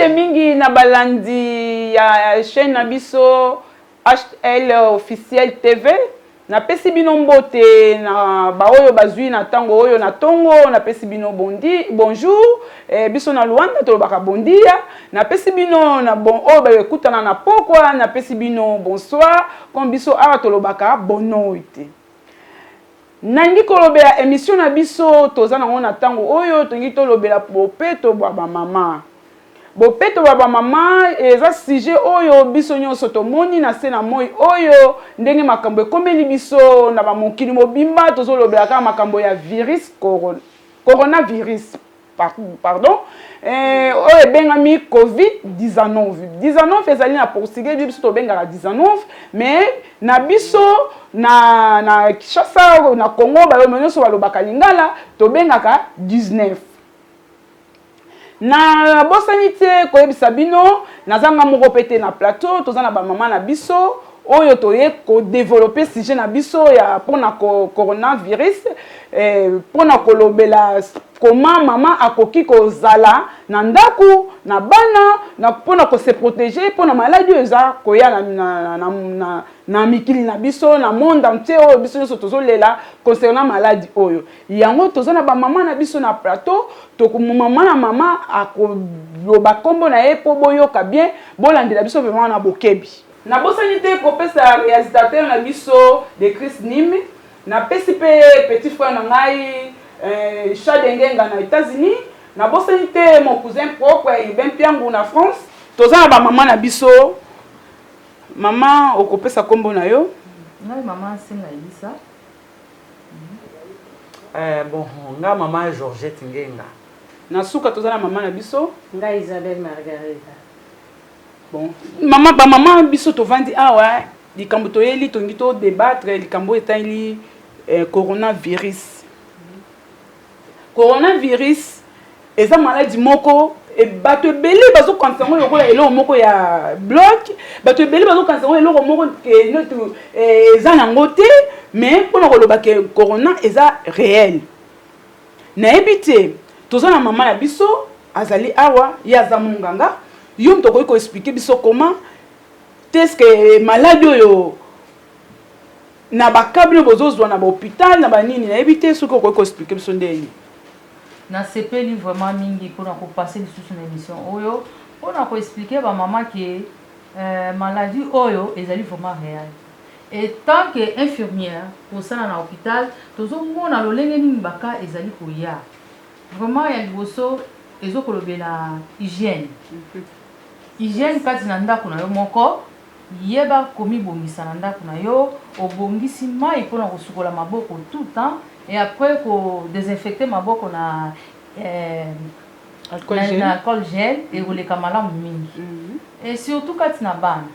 Mbote mingi na balandi ya chaîne na biso HL officiel TV. Na pesi bino mbote na baoyo bazui na tango oyo na tongo na pesi bino bonjour biso na Luanda to baka bondia na pesi bino na bon oyo ba ekutana na pokwa na pesi bino bonsoir comme biso awa to lobaka bonoite. Nangi kolobela émission na biso toza nango na tango oyo tongi to lobela bopeto bwa ba mama. Bopeto baba mama eza sujet oyo biso nyonso tomoni na se na moi oyo ndenge makambo ekomeli biso na ba mokili mobimba tozolobela kaka makambo ya virus coronavirus pardon oyo ebengami COVID-19 19 ezali na portugais biso tobengaka 19 mais na biso na Kinshasa na Congo bayo nyonso balobaka lingala tobengaka 19. Na bosanité koyebisa bino nazanga moko pete na plateau tozana ba mama na biso oyo toye ko développer sujet na biso ya pona coronavirus pona kolobela comment mama akoki kozala na ndaku na bana na pona ko se protéger pona maladie eza koya na mikili na biso na monde entier oyo biso nyonso tozolela concernant maladie oyo yango tozana ba mama na biso na plateau to mama na mama akoloba kombo na ye po boyoka bien bolandela biso vraiment na bokebi na bosanité kopesa réalisateur na biso de Chris Nim na pesi petit frère na ngai Chadengenga na États-Unis na bosanité mon cousin propre Iben Piangu na France tozana ba mama na biso mama okopesa kombo na yo ngai mama Singa Elisa bon nga mama Georgette Ngenga na suka tozana mama na biso ngai Isabelle Margareta. Bon mama ba mama biso tovandi awa likambo toyeli tongi to débattre likambo etali coronavirus. Coronavirus eza maladie moko e bato ebele bazo kansango lokola eloko moko ya bloc bato ebele bazo kansango eloko moko ke notre eza nango te mais pona koloba ke corona eza réel na ebité tozana mama ya biso azali awa ya za munganga yo mtoko ko expliquer biso comment est-ce que maladie oyo na bakabino bozozwa na hôpital na banini na ebité ce ko expliquer biso ndeni na sepeli vraiment mingi pour na passer sur une émission oyo pour na expliquer ba maman que maladie oyo ezali vraiment réel et tant que infirmière pour ça na hôpital tozomona lolenge nini baka ezali koya vraiment ya liboso ezokolobela hygiène hygiène kati na ndako na yo moko yeba komi bongisa na ndako na yo obongisi mai mpona kosukola maboko tout temps et après ko désinfecter maboko na alcool gel et koleka malamu mingi et surtout kati na bana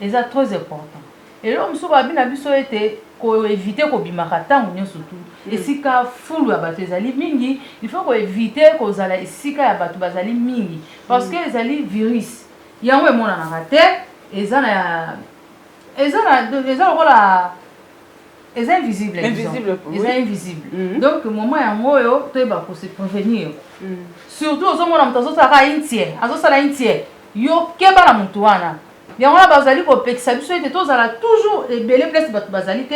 eza très important et là mso babi na biso ete ko éviter ko bimaka tangu nyonso tout esika fulu ya bato ezali mingi il faut ko éviter ko zala esika ya bato bazali mingi parce que ezali virus yango emona na te eza lokola eza invisible eza invisible donc moment yango oyo toyeba ko se prévenir surtout ozomona moto azosala une tiers yo keba na moto wana yango na bazali kopekisa biso ete tozala toujours ebele place bato bazali te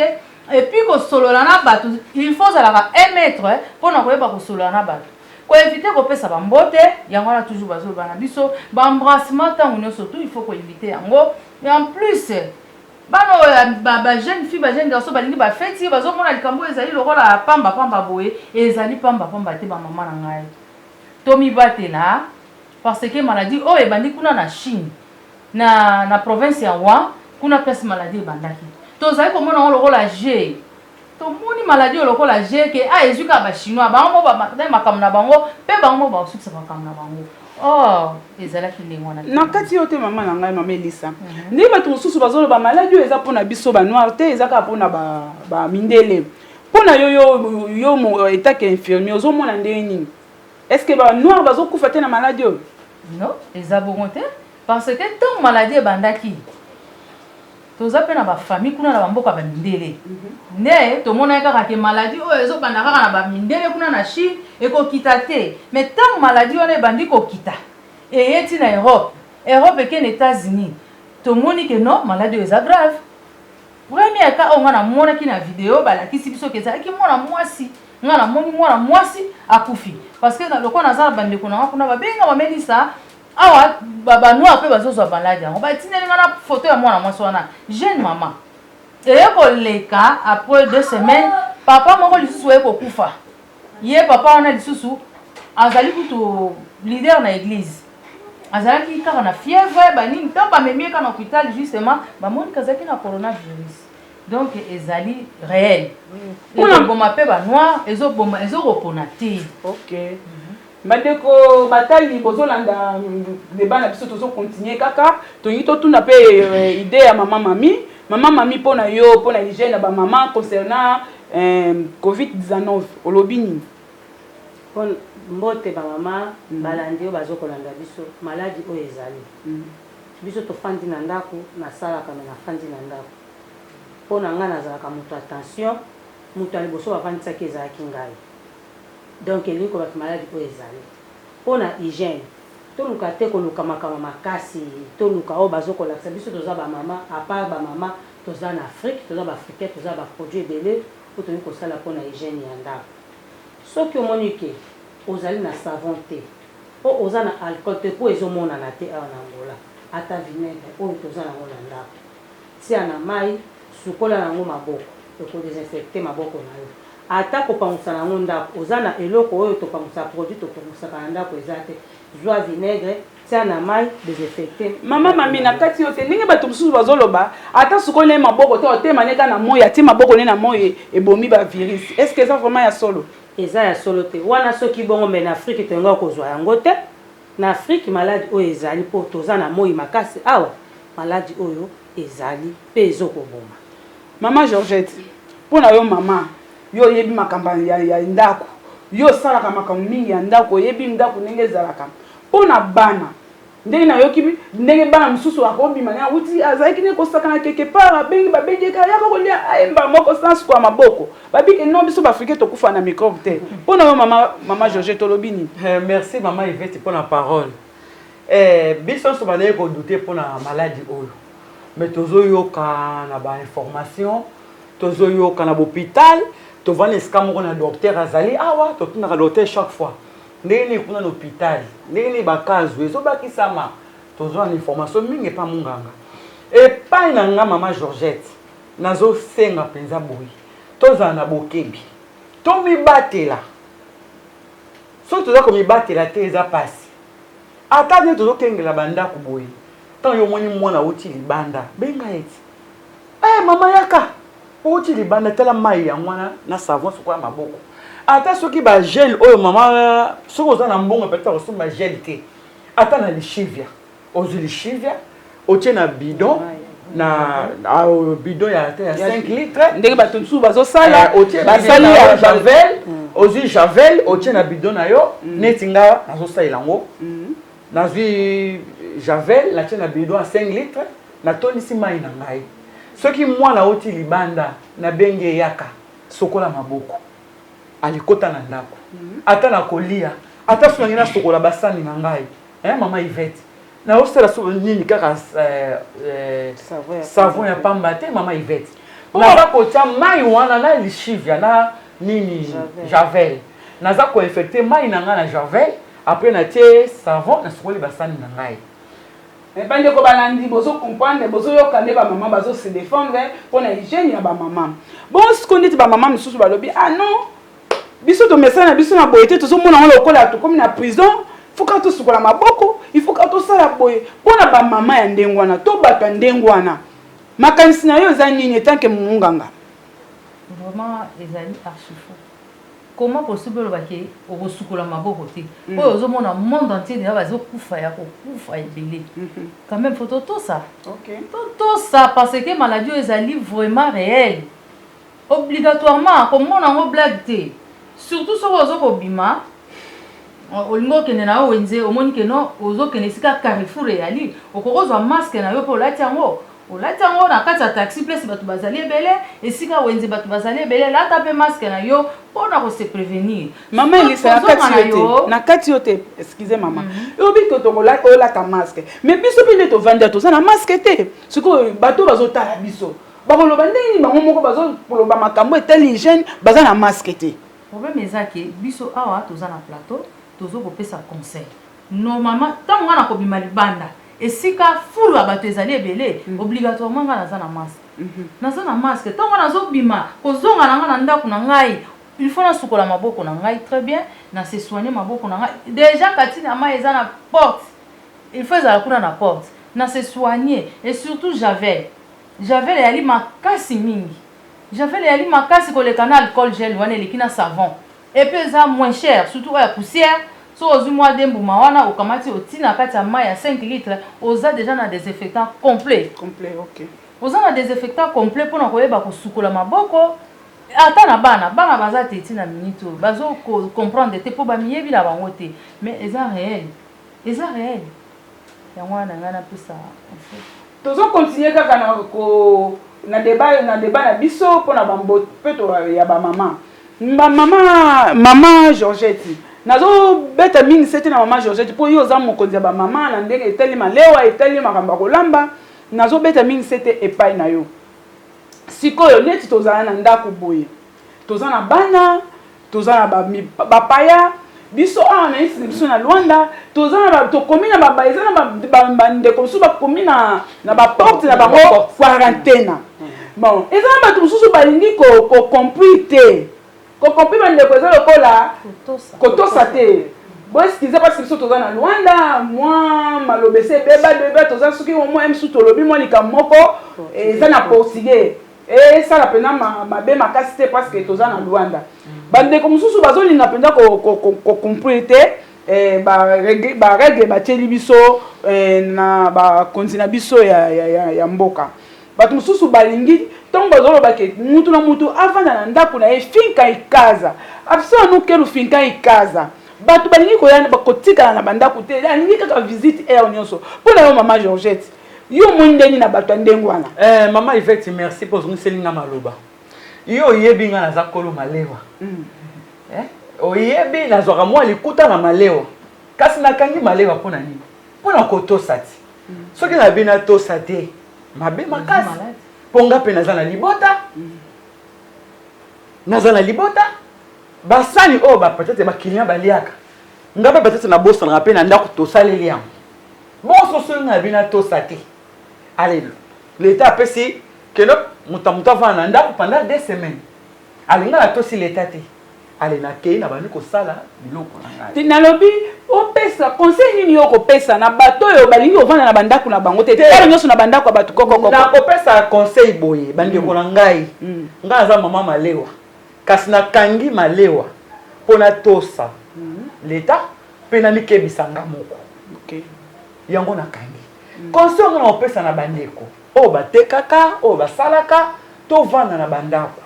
et puis kosolola na bato il faut ozalaka 1 mètre mpona koyeba kosolola na bato koevite kopesa bambote yango wana toujours bazoloba na biso baembrassement ntango nyonso tout il faut koevite yango et en plus bano bajeune fille bajeune garçon balingi bafeti bazomona likambo ezali lokola pamba boye ezali pamba te bamama na ngai tomibatela parce que maladie oyo ebandi kuna na Chine na province ya Wuhan kuna pesi maladie ebandaki tozali komona ngo lokola G tomoni maladie lokola G ke ezuka ba chinois bango makambo na bango pe bango ba osukisa makambo na bango oh ezalaki ndengwana na kati yo te mama na ngai mama Elisa ndi bato mosusu bazoloba maladie eza mpona biso ba noir te eza kaka mpona ba mindele mpona yo mo état infirmier ozomona ndenge nini est-ce que ba noir bazokufa te na maladie oyo non eza bongo te parce que tant maladie ebandaki toza pe na ba famille kuna na bamboka ba mindele ne to mona kaka ke maladie oyo ezobanda kaka na ba mindele kuna na Chine ekokita te mais tant maladie wana ebandi kokita et yeti na Europe et que les États-Unis tout le monde que non maladie est grave premier cas on a mona qui na vidéo qui si biso que ça qui mona mwasi ngana moni mwana mwasi akufi parce que le ko na za bande ko na kuna ba benga ba medisa awa baba noa pe bazo zo balade on ba tineli ngana photo ya mwana mwasi wana jeune maman et ko leka après 2 semaines papa moko lisusu eko kufa ye papa wana lisusu azali kuto leader na église azali kaka na fièvre banini tant ba memie kana hôpital justement ba moni kazaki na coronavirus donc ezali réel on boma pe ba noir ezo boma ezo reponaté OK Madeko batali bozolanda débat na biso tozo continuer kaka to yito tuna pe idée ya maman mami pona yo pona hygiène na ba maman concernant COVID-19 olobini pon mbote ba maman balandi yo bazokolanda biso maladie o ezali biso to fandi na ndako na sala kana na fandi na ndako pona ngana za ka muto attention muto ali boso bavandisa ke za kingai donc eli ko ba maladie o ezali pona hygiène to luka te ko luka makama makasi to luka o bazokola biso toza ba mama à part ba mama toza na Afrique toza ba africain toza ba produit belé o to ko sala pona hygiène ya ndako soki omonike ozali na savon te o oza na alcool te po ezomona na te awa na ngola ata vinaigre o toza na ngola ndako tia na mai sukola na ngo maboko ko désinfecter maboko na yo ata ko pangusa na ngo ndako oza na eloko oyo to pangusa produit to pangusa na ndako ezate zwa vinaigre tia na mai désinfecter mama mami na kati yo te ndenge bato mususu bazoloba ata sukola maboko te otema neka na moyi ati maboko ne na moyi ebomi ba virus est-ce que ça vraiment ya solo eza ya solo te wana soki bongo me na Afrique tenga kozwa yango te na Afrique maladie oyo ezali po toza na moyi makasi awa maladie oyo ezali pe ezokoboma mama Georgette pona yo mama yo yebi makamba ya ndako yo salaka makambo mingi ya ndako yebi ndako ndenge ezalaka pona bana ndenge na yo kibi ndenge bana mususu akobima na uti azaki ne kosakana quelque part bengi babengeka ya ko lia aemba moko sans kwa maboko babike non biso ba Afrique to kufa na microbe te pona yo mama Georgette Tolobini merci maman Yvette pour la parole biso so banaye ko douter pour la maladie oyo mais tozo yoka na ba information tozo yoka na hôpital to vana eskamoko na docteur azali awa to tuna docteur chaque fois ndeni kuna na hôpital ndeni bakazu ezobakisama tozo na information mingi pa munganga et pa na nga mama Georgette nazo senga penza boyi toza na bokebi to mi batela so toza ko mi batela te eza pasi ata ne tozo kengela banda ku boyi tant yo moni mwana uti libanda benga eti mama yaka uti libanda tela mai ya mwana na savon sokwa maboko ata soki ba gel oyo mama soko za na mbongo peut-être osomba gel te ata na lishivia ozo lishivia otie na bidon na bidon ya 5 litres ndenge bato nsusu bazosala basali ya javel ozo javel otie na bidon na yo neti nga nazosalela ngo nazwi javel la tie na bidon ya 5 litres na tonisi mai na ngai soki mwana oti libanda na benge yaka sokola maboko alikota na ndako ata na kolia ata soki na sokola basani na ngai mama Yvette na osala so nini kaka savon ya pamba te mama Yvette na ba kotia mai wana na lishivia na nini javel naza ko infecter mai na nga na javel après na tie savon na sokoli basani na ngai bande ko balandi bozo comprendre bozo yoka ne ba maman bazo se défendre pona hygiène ya ba maman bon ce qu'on dit ba maman mususu balobi non biso to message na biso na boyete to so mona on lokola to comme na prison faut quand to sukola maboko il faut quand to sala boye pona ba maman ya ndengwana to bato ndengwana makanisi na yo za nini tant que munganga vraiment ezali archifou comment possible baki okosukola maboko te oyo ozomona monde entier déjà bazokufa ya kokufa ebele quand même faut tout ça tout ça parce que maladie ezali vraiment réel obligatoirement komona ngo blague te surtout soko ozokobima olingo okende na yo wenze omoni ke no ozokende esika carrefour eyali okokozwa masque na yo mpo olati yango olati yango na kati ya taxi place bato bazali ebele esika wenze bato bazali ebele lata mpe masque na yo mpona kose prévenir mama elisa na kati yo te excuse mama oyobi ke olata masque mais biso mpe nde tovandi toza na masque te sikoyo bato bazotala biso bakoloba ndenge bango moko bazoloba makambo etali hygiène baza na masque te problème eza ke biso awa toza na plateau tozokopesa conseil normalement ntango nga na kobima libanda esika fulu ya bato ezali ebele obligatoirement nga naza na masque naza na masque ntango nazobima kozonga na nga na ndako na ngai il faut nasukola maboko na ngai très bien na se soigner maboko na ngai déjà kati na mai eza na porte il faut ezala kuna na porte na se soigner et surtout javel eyali makasi mingi javel eyali makasi koleka na alcool gel wana eleki na savon et puis eza moins cher surtout oya poussière so ozwi mwa dembuma wana okamati otina kati ya mai ya 5 litres oza déjà na désinfectant complet ok oza na désinfectant complet mpona koyeba kosukola maboko ata na bana baza te tina minute oyo bazocomprendre te mpo bamiyebi na bango te mais eza réel yango wana ngai napesa tozocontinue kaka na débat na biso mpona bambote mpe ya bamama mama Georgette nazobeta mingi sete na mama Georgette mpo yo oza mokonzi ya bamama na ndenge etali malewa etali makambo ya kolamba nazobeta mingi sete epai na yo sikoyo neti tozala na ndako boye toza na bana toza na bapaya biso awa na isi biso na Luanda toza na tokomi na eza na bandeko mosusu bakomi na baporte na bango quarantaine bon eza na bato mosusu balingi kocompris te kokopi bandeko eza lokola kotosa te boeskize parce biso toza na Luanda mwa malobese ebeba toza soki mwa msu tolobi mwa likambo moko eza na portugais esala mpena mabe makasi te parce que toza na Luanda bandeko mosusu bazolinga mpenza kocompris te barègle batieli biso na bakonzi na biso ya mboka bato mosusu balingi ntongo bazoloba ke mutu na mutu avanda na ndako na ye finka ikaza abiso anukelu finka ikaza bato balingi kotikala na bandako te alingi kaka visite aire nyonso mpona yo mama Georgette yo mondeni na bato ya ndenge wana mama Yvette merci mpo ozongiselinga maloba yo oyebi nga naza kolo malewa oyebi nazwaka mwa likuta na malewa kasi nakangi malewa mpona nini mpona kotosa ti soki nabi natosa te mabe makasi ponga pe naza na libota basani oyo peut-être bakilien baliaka nga mpe peut-être na bosanaka mpe na ndako tosaleli yango bonso soki nabi natosa te ale leta apesi keno moto avanda na ndako pendant 2 semaines alinga natosi leta te ale nakei na bandi kosala biloko na ngai nalobi opesa conseil nini yo kopesa na bato oyo balingi ovanda na bandako na bango te tala nyonso na bandako ya bato kokoko nakopesa conseil boye bandeko na ngai ngai aza mama malewa kasi nakangi malewa mpo natosa leta mpe namikebisa nga moko yango nakangi conseil yango nakopesa na bandeko oyo batekaka oyo basalaka tovanda na bandako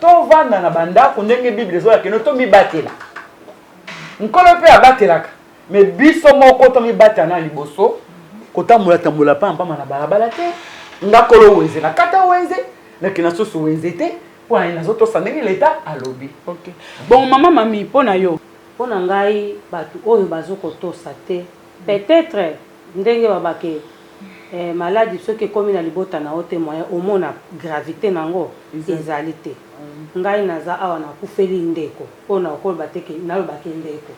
tovanda na bandako ndenge bible ezoya keno tomibatela nkolo mpe abatelaka me biso moko tomibatela na liboso kotambola pamba na balabala te ngakolo wenze na kata wenze nakina susu wenze te mpo na nazotosa ndenge leta alobi bon mama mami mpo na yo mpo na ngai bato oyo bazokotosa te peut-être ndenge babake maladi soki ekomi na libota na yo te moyen omona gravité nango ezali te ngai naza awa nakufeli ndeko mpo na okoloba te nalobaki ndeko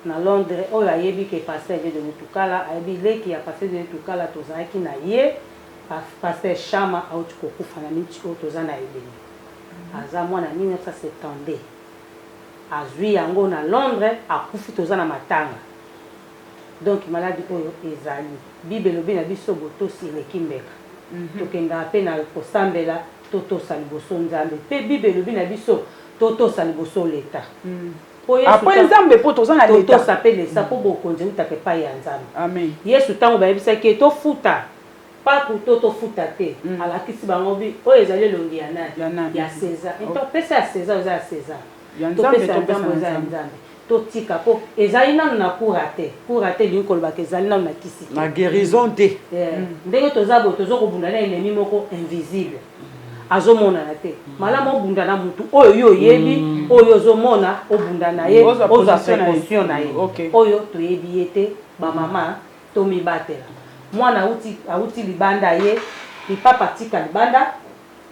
na Londres oyo ayebi ke Pasteur de Mutukala ayebi leki ya Pasteur de Mutukala tozalaki na ye Pasteur Chama auti kokufa na miniti oyo toza na ebele aza mwana 1970 azwi yango na Londres akufi toza na matanga donc maladi oyo ezali bible elobi na biso botosi eleki mbeka tokendaka mpe na kosambela totosa liboso nzambe mpe bible elobi na biso totosa liboso leta apres nzambe mpo toza na leta totosa mpe lesa mpo bokonzi mutaka epai ya nzambe amen yesu ntango bayebisaki tofuta paku tofuta te alakisi bango bi oyo ezali elongi ya nani ya César pesa ya César oza ya César topesa ya nzambe oza ya nzambe totika po ezali nanu na kurate linkoloba ke ezali nanu na kisi na guérison te ndenge toza boye tozokobunda na ennemi moko invisible azomonana te malamu obunda na mutu oyo yo oyebi oyo ozomona obunda na ye ozwa précaution na ye oyo toyebi ye te bamama tomibatela mwana auti libanda ye lipapa tika libanda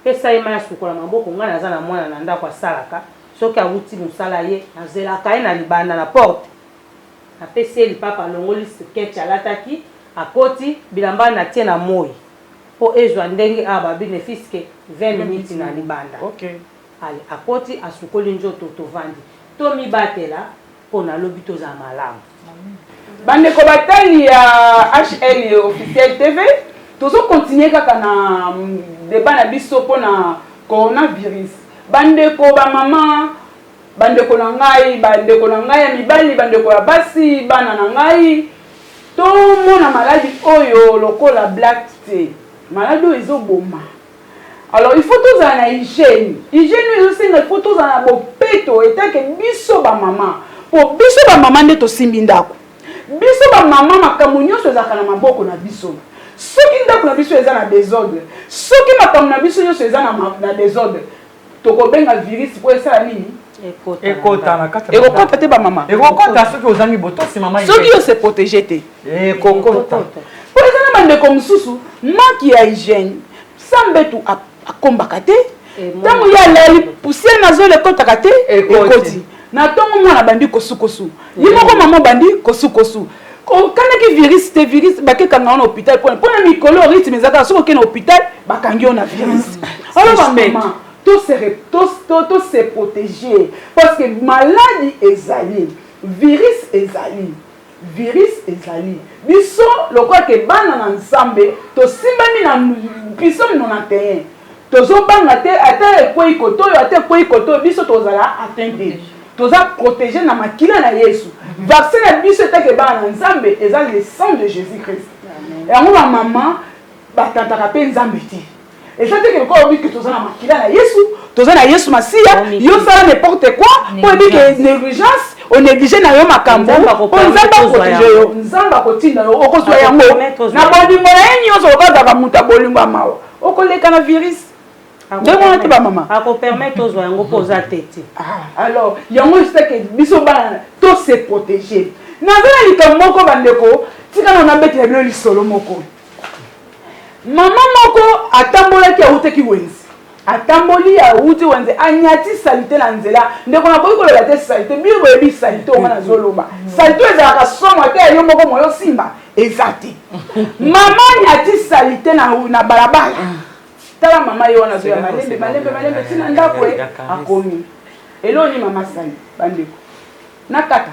pesa ye maya sukola maboko nga naza na mwana na ndako asalaka soki auti mosala ye azelaka ye na libanda na porte apesi ye lipapa alongoli sketch alataki akoti bilamba na tie na moi po ezwa ndenge babine fiske 20 minutes na libanda ale akoti asukoli nzoto tovandi tomibatela mpona lobi toza malamu bandeko batali ya HL officiel TV tozo continuer kaka na débat na biso mpona coronavirus bandeko bamama bandeko na ngai ya mibali bandeko ya basi bana na ngai tomona maladi oyo lokola black tea maladi oyo ezoboma alors il faut tozala na hygiène ezosenga il faut tozala na bopeto etake biso bamama po biso bamama nde tosimbi ndako biso bamama makambo nyonso ezalaka na maboko na biso soki ndako na biso eza na désordre soki makambo na biso nyonso eza na désordre tokobenga virus po esala nini ekokota te bamama ekokota soki ozangi botosi mama soki yo se protéger te ekokota po eza na bandeko mosusu maki ya hygiène sambetu akombaka te ntango ya leli poussière na zolo ekotaka te ekoti na ntongo mwana bandi kosukosu ye moko mama bandi kosukosu kanaki virus te virus bakekanga na hôpital mpona mikolo rythme ezaka soki okende na hôpital bakangi yo na virus alors bamama to se protéger parce que maladie ezali virus ezali biso lokola ke bana na nzambe tosimbami na biso 91 tozobanga te ata ekwei kotoyo ata ekwei kotoyo biso tozala atteinte toza protégé na makila na Yesu vaccin na biso etake bana na nzambe eza le sang de Jésus-Christ yango bamama batantaka mpe nzambe te eza teke lokola obi ke toza na makila na Yesu toza na Yesu masiya yo sala n'importe quoi po ebi ke négligence onéglige na yo makambo po nzambe aprotege yo nzambe akotinda yo okozwa yango na bolingo na ye nyonso okazaka moto ya bolingo ya mawa okoleka na virus ndenge te bamama akopermettre ozwa yango mpo oza tete alors yango esitake biso bana to se protéger naza na likambo moko bandeko tikana nabetela bino lisolo moko mama moko atambolaki awutaki wenze atamboli awuti wenze anyati salite na nzela ndeko nakoki koloba te salite bino boyebi salite onga nazoloba salite ezalaka somo te yo moko moyo simba eza te mama anyati salite na balabala tala mama yo wana zoya malembe tina ndako akomi eloni mama sali bandeko nakata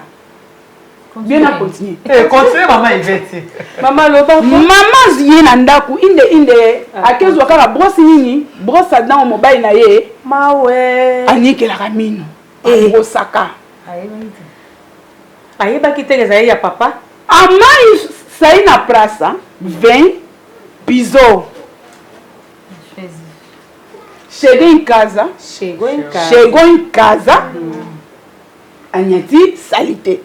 bien na continuer continue mama Yvette mama loba mama ye na ndako inde akezwa kaka brosse nini brosse à dents mobile na ye mawe anikelaka mino brosaka ayebaki te ezali ya papa amai sai na place vin piso chegou em casa anyati salite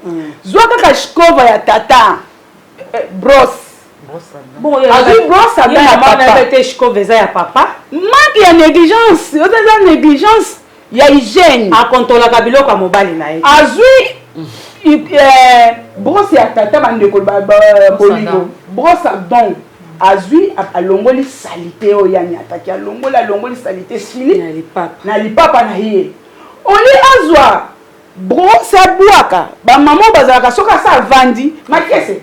zwa kaka shikova ya tata brosse azwi brosse ada ya papa te shikova eza ya papa manque ya négligence oza eza négligence ya hygiène akontolaka biloko ya mobali na ye azwi brosse ya tata bandeko bolingo brosse à dents azwi alongoli salite oyo anyataki alongoli salite sili na lipapa na ye oli azwa brosse abwaka bamama bazalaka soki asa avandi makese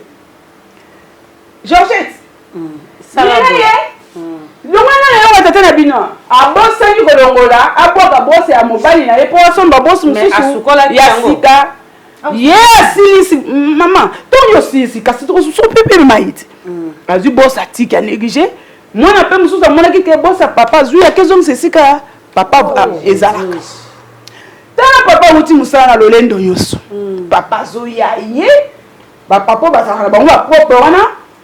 Georgette ye longwana na yo batata na bino abosani kolongola abwaka brosse ya mobali na ye mpo asomba brosse mosusu ya sika ye asilisi mama tongo osilisi kasi tokosopepe maiti azwi bosse atiki anéglige mwana mpe mosusu amonaki ke bosse ya papa azwi akezongisa esika papa ezalaka tala papa awuti mosala na lolendo nyonso papa azoya ye bapapa oyo bazalaka na bango bapropre wana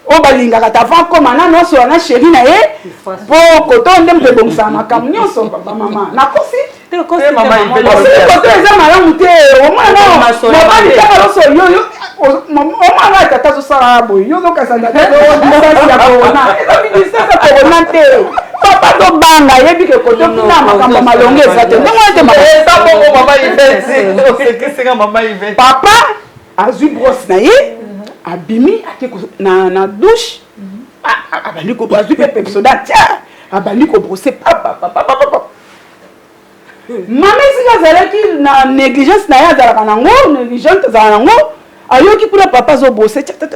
oyo balingaka tavan koma na nyonso wana sheri na ye mpo koto nde moto ebongisaka makambo nyonso bamama nakosi Maman Yvette. Côté eza malamu te. Au moins non. Maman Yvette loso yo. Maman tata so sala boy. Yo zo kasanda te. Ministère ya corona. Eza ministère ya corona te. Papa to banga yebi ke côté kuna makambo malonge eza te. Ndongo te Maman Yvette. Maman Yvette. Papa azui brosse na ye. Abimi ake na douche. Abandi ko azui pepe soda tia. Abandi ko brosser papa. Maman si azalaki na négligence na ya zalaka nango, négligence zalaka nango. Ayoki kuna papa zo brosser tia. Ngana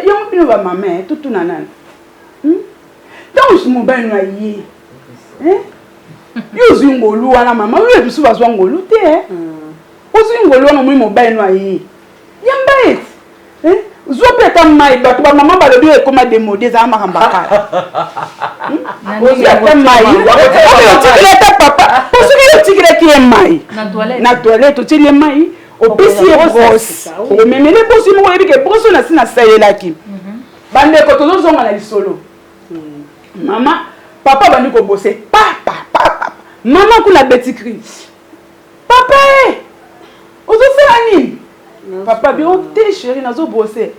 yo mpino ba maman tutu na nani. Donc mon ben na ye. Yo zingolu wana mama, yo bisu bazwa ngolu te. Ozu ngolu wana mo ben na ye. Yamba et Zopeta mai bato ba maman ba lobi e koma démodé za makambaka. Zopeta mai. O tikileta papa. Parce que le tigre qui est mai. Na toilette o tili mai. O pesi e brosse. O memele bosi mo yebi ke brosse na sina sayelaki. Bande ko tozo zonga na lisolo. Maman, papa bandi ko bosser. Papa. Maman kuna beti crise. Papa eh. Ozo fera nini? Papa bien t'es chérie nazo bosser.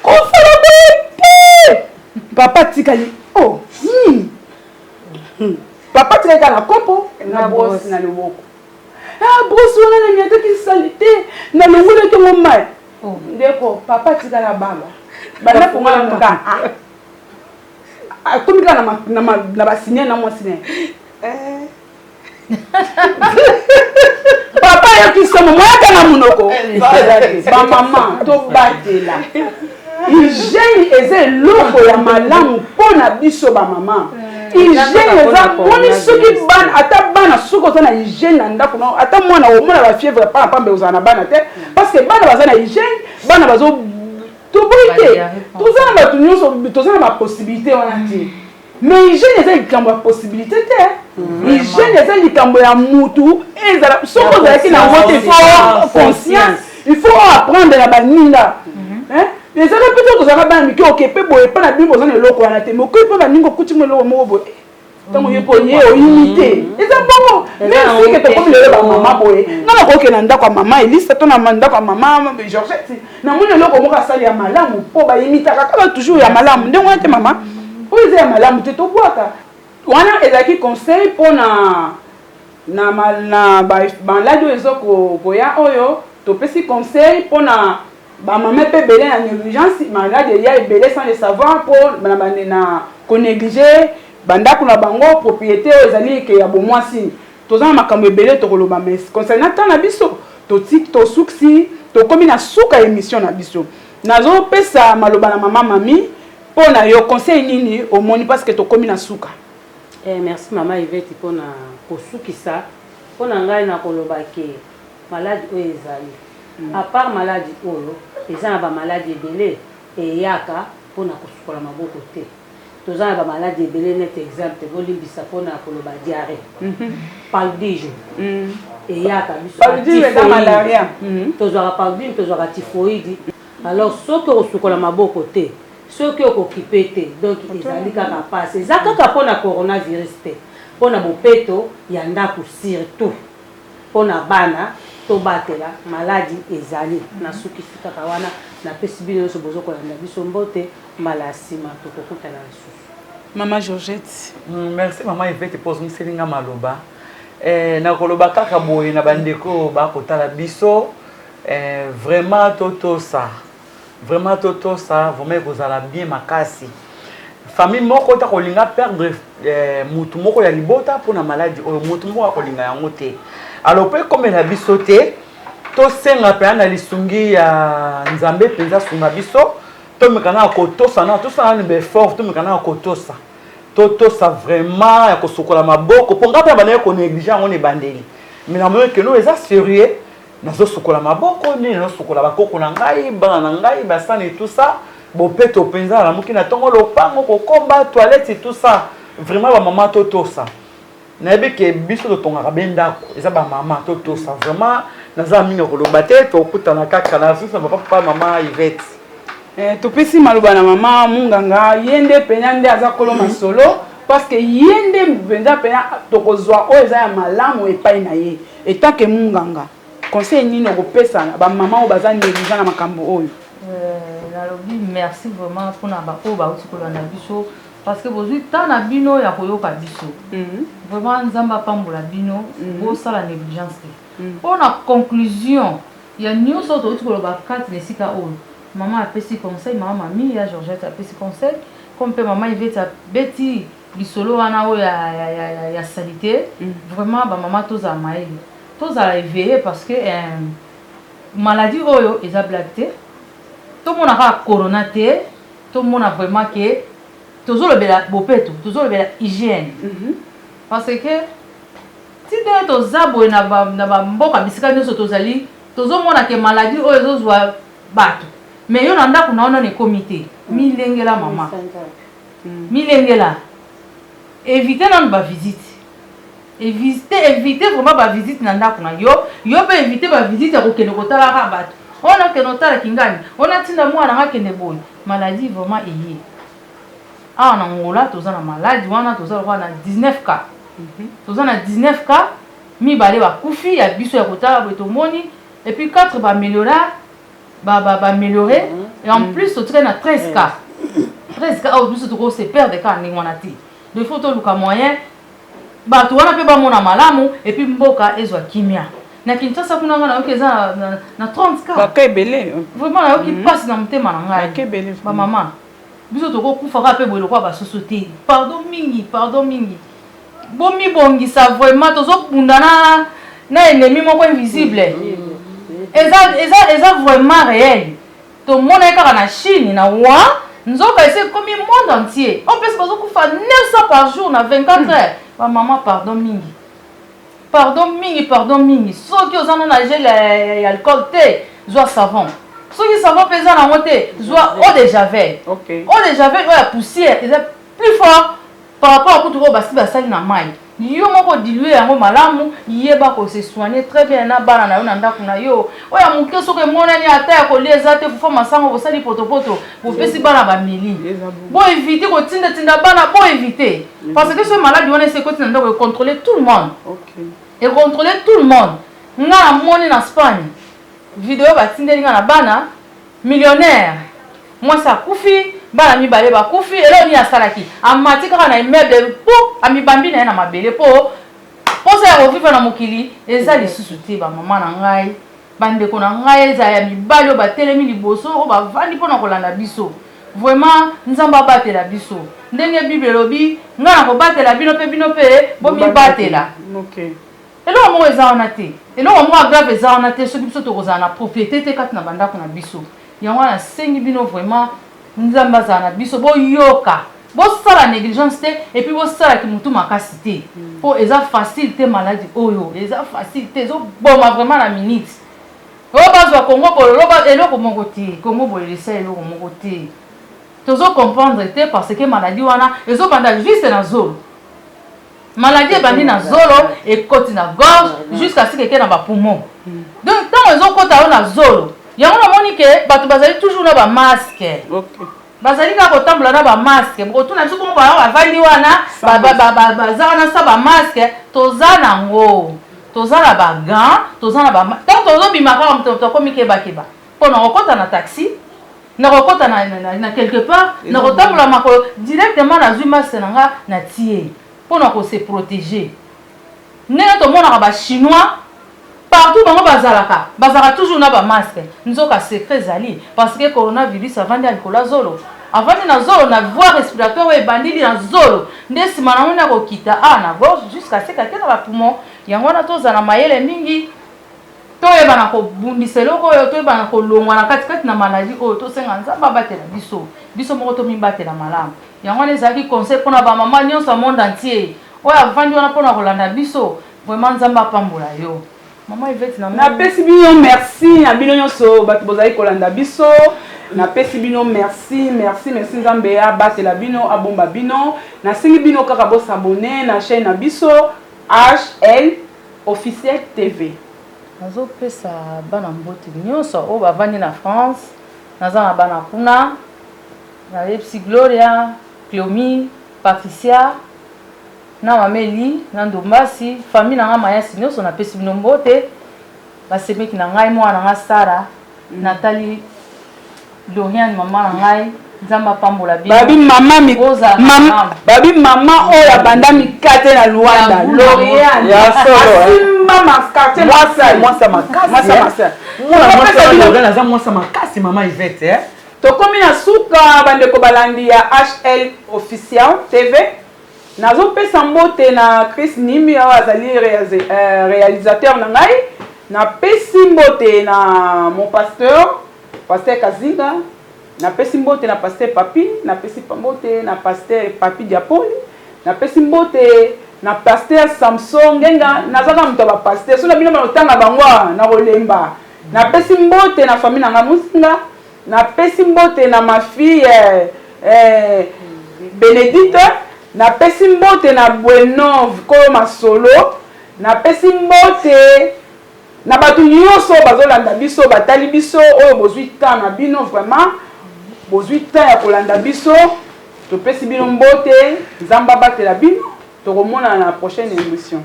Qu'on fait le bébé. Papa tikali. Oh. Papa tika na kopo na brosse na loboko. Brosse wana na miata ki salité na longole ke mo mai. Ndeko papa tika na baba. Bana ko ngala muka. Comme na ba signer na mo signer. Papa yoki somo moya kana munoko. Ba maman to batela. Hygiène eze loko ya malamu pona biso ba maman. Hygiène eza poni soki ban ata bana soko za na hygiène na ndako no ata mwana o mona ba fièvre pa pambe ozana bana te parce que bana baza na hygiène bana bazo to boite. Tozana ba tunyoso tozana ba possibilité wana ti. Mais hygiène eza likambo ya possibilité te. Hygiène eza likambo ya mutu ezala soko za ki na wote faut conscience. Il faut apprendre la baninga. Hein? Les gens peut-être que ça va bien mais qui occupé boye pas na bibo za na loko wana te. Mais ko pas baninga kuti mo loko mo boye. Tango ye ponye o imité. Eza bongo. Même si que to comme le ba maman boye. Na ko ke na ndako maman Elise to na ndako maman Georgette. Na mo loko mo ka sali ya malamu po ba imita kaka toujours ya malamu. Ndenge te maman. Oyo ya malamu te to boaka. Wana ezaki conseil pona na ba lado ezoko boya oyo to pesi conseil pona ba maman pe belé na négligence malade ya belé sans le savoir pour na ko négliger bandako na bango propriété ezali ke ya bomwasi tozana makambo belé to koloba mais concernant tant na biso to tik to suksi to komi na suka émission na biso nazo pesa maloba na maman mami pona yo conseil nini au moni parce que to komi na suka. Merci maman Yvette pona kosukisa pona ngai na koloba ke maladie oyo ezali à part maladie oyo ezana ba maladie ebele eyaka pona kosukola maboko te tozana ba maladie ebele net exemple bolimbisa pona koloba diarrhée paludisme eyaka biso paludisme na malaria tozwaka paludisme tozwaka typhoïde alors soki kosukola maboko te soki okokipe te donc ezali kaka passe eza kaka mpona coronavirus te mpona bopeto ya ndako surtout mpona bana tobatela maladi ezali nasukisi kaka wana napesi bino nyonso bozokolanda biso mbote mbala ya nsima tokokutana lisusu. Maman Georgette. Merci maman Yvette pozongiselinga maloba nakoloba kaka boye na bandeko bakotala biso vraiment totosa vraiment toto ça vous mettez vous allez bien makasi famille moko ta kolinga perdre mutu moko ya libota pour na maladie o mutu moko kolinga yango te alors pe comme la bisoté to senga pe na lisungi ya nzambe penza sunga biso to mekana kotosa na to ça ne be fort to mekana kotosa toto ça vraiment ya kosokola maboko ponga pe bana ko négliger on est bandeli mais na moyo que nous est sérieux nazo sukola maboko ni nazo sukola bakoko na ngai bana na ngai basana et tout ça bopeto penza la muki na tongo lopango kokomba toilette et tout ça vraiment ba maman toto ça na beke biso to tonga benda ko eza ba maman toto ça vraiment naza minga ko lobate to kutana kaka na sisa papa maman Yvette to pesi maloba na maman munganga yende penyande aza koloma solo parce que yende mbenza pena tokozwa oyo eza ya malamu epai na ye etake munganga conseil nini okopesa ba mama oyo baza négligent na makambo oyo nalobi merci vraiment mpona baoyo bauti kolanda biso parce que bozwi ta na bino ya koyoka biso vraiment nzambe apambola bino bosala négligence te mpona conclusion ya nyonso touti koloba kati na esika oyo mama apesi conseil mama mami ya Georgette apesi conseil comme mpe mama ivete abeti lisolo wana oyo ya salite vraiment bamama tozala mayele tozala éveillé parce que maladie oyo eza blague te tomona kaka corona te tomona vraiment ke tozolobela bopeto tozolobela hygiène parce que ti nde toza boye na bamboka bisika nyonso tozali tozomona ke maladie oyo ezozwa bato mais yo na ndako na ono ekomi te milengela mama milengela éviter nanu bavisite éviter vraiment bavisite na ndako na yo mpe éviter bavisite ya kokende kotalaka bato ona kende otalaki ngani ona tinda mwana nga kende boye maladie vraiment eye awa na ngola toza na maladie wana toza lokwa na 19 cas toza na 19 cas mibale bakufi ya biso ya kotala boye tomoni et puis 4 baaméliorer et en plus totikali na 13 cas 13 cas oyo biso tokose perdre kaka ndenge wana te de faut toluka moyen bato wana mpe bamona malamu et puis mboka ezwa kimia na Kinshasa kuna nga nayoki eza na 30 cas baka ebele vraiment nayoki mpasi na motema na ngai bamama biso tokokufa kaka mpe boye lokwa basoso te pardon mingi bomibongisa vraiment tozobunda na ennemi moko invisible eza vraiment réel tomona ye kaka na Chine na wa nzoka esi ekomi monde entier on mpesi bazokufa 900 par jour na 24 heures bamama pardon mingi soki oza na gel ya alcool te zwa savon soki savon mpe eza nango te zwa eau de javel oyo ya poussière eza plus fort par rapport à kutu oyo basi basali na mai yo moko dilue yango malamu yeba kose soigner très bien na bana na yo na ndako na yo oya moke soki emonani ata ya kolia eza te fufa masango bosali potopoto bopesi bana bamili boevite kotindatinda bana boevite parce que ce maladie wana esekoti na ndako econtrôler tout le monde nga na moni na Espagne video batindeli nga na bana millionnaire mwasi akufi bana mibale bakufi elo ni asalaki amati kaka na immeuble po amibambi na ye na mabele po posa ya kovivre na mokili eza lisusu te bamama na ngai bandeko na ngai eza ya mibali oyo batelemi liboso oyo bavandi mpona kolanda biso vraiment nzambe abatela biso ndenge bible elobi ngai na kobatela bino mpe bomibatela eloko moko eza wana te eloko moko agrave eza wana te soki biso tokozala na propriété te kati na bandako na biso yango wana nasengi bino vraiment nzambe azala na biso boyoka bosala négligence te et puis bosalaki mutu makasi te mpo eza facile te maladie oyo eza facile te ezoboma vraiment na minute oyo bazwa kongo bololo eloko moko te kongo bolelesa eloko moko te tozocomprendre te parce que maladie wana ezobanda juste na zolo maladie ebandi na zolo ekoti na gorge jusqu'à ce keke na bapoumon donc ntango ezokota yo na zolo yango namoni ke bato bazali toujours na bamaske bazali kaka kotambola na bamaske bokotuna biso bongo bavandi wana baza wana sa bamaske toza nango toza na bagan toza na ntango tozobima kaka moto akomi kebakeba mpo na kokota na taxi na kokota na quelque part na kotambola makolo directement nazwi maske na nga na tie mpo na kose protéger ndenge tomonaka bachinois partout bango bazalaka toujours na bamaske nzoka secret ezali parce que coronavirus avandi ya likolo ya zolo avandi na zolo na voie respiratoire oyo ebandili na zolo nde nsima nango na kokita na gorge jusqu'à ce kake na bapoumon yango wana tozala mayele mingi toyebana kobundisa eloko oyo toyebana kolongwa na katikati na maladie oyo tosenga nzambe abatela biso moko tomibatela malamu yango wana ezalaki conseil mpona bamama nyonso ya monde entier oyo avandi wana mpona kolanda biso vraiment nzambe apambola yo mama Yvette napesi bino merci na bino nyonso bato bozali kolanda biso napesi bino merci nzambe abatela bino abomba bino nasengi bino kaka bosabone na chaîne na biso HL officiel TV nazopesa bana mbote nyonso oyo bavandi na France naza na bana kuna nayebisi Gloria Clomi Patricia na mameli na ndombasi famille na nga mayasi nyonso napesi bino mbote basemeki na ngai mwana na nga Sara Nathalie Loriane mama na ngai nzamba pambola bino babi mama oyo abanda mikate na Luanda Loriane ya solo mama quartier mwasa makasi mama Yvette tokomi na suka bandeko balandi ya HL officiel TV nazopesa mbote na Chris Nimi awa azali réalisateur na ngai napesi mbote na mon pasteur Kazinga napesi mbote na pasteur Papi napesi mbote na pasteur Papi Diapoli napesi mbote na pasteur Samson ngenga nazaka mto ba pasteur so na bino banotanga bangwa na kolemba napesi mbote na famille na Musinga napesi mbote na ma fille Benedite napesi mbote na Buenov ko masolo napesi mbote na batu nyonso bazolanda biso batali biso oyo bozwi temps na bino vraiment bozwi temps ya kolanda biso topesi bino mbote nzamba batela bino tokomona na prochaine émission.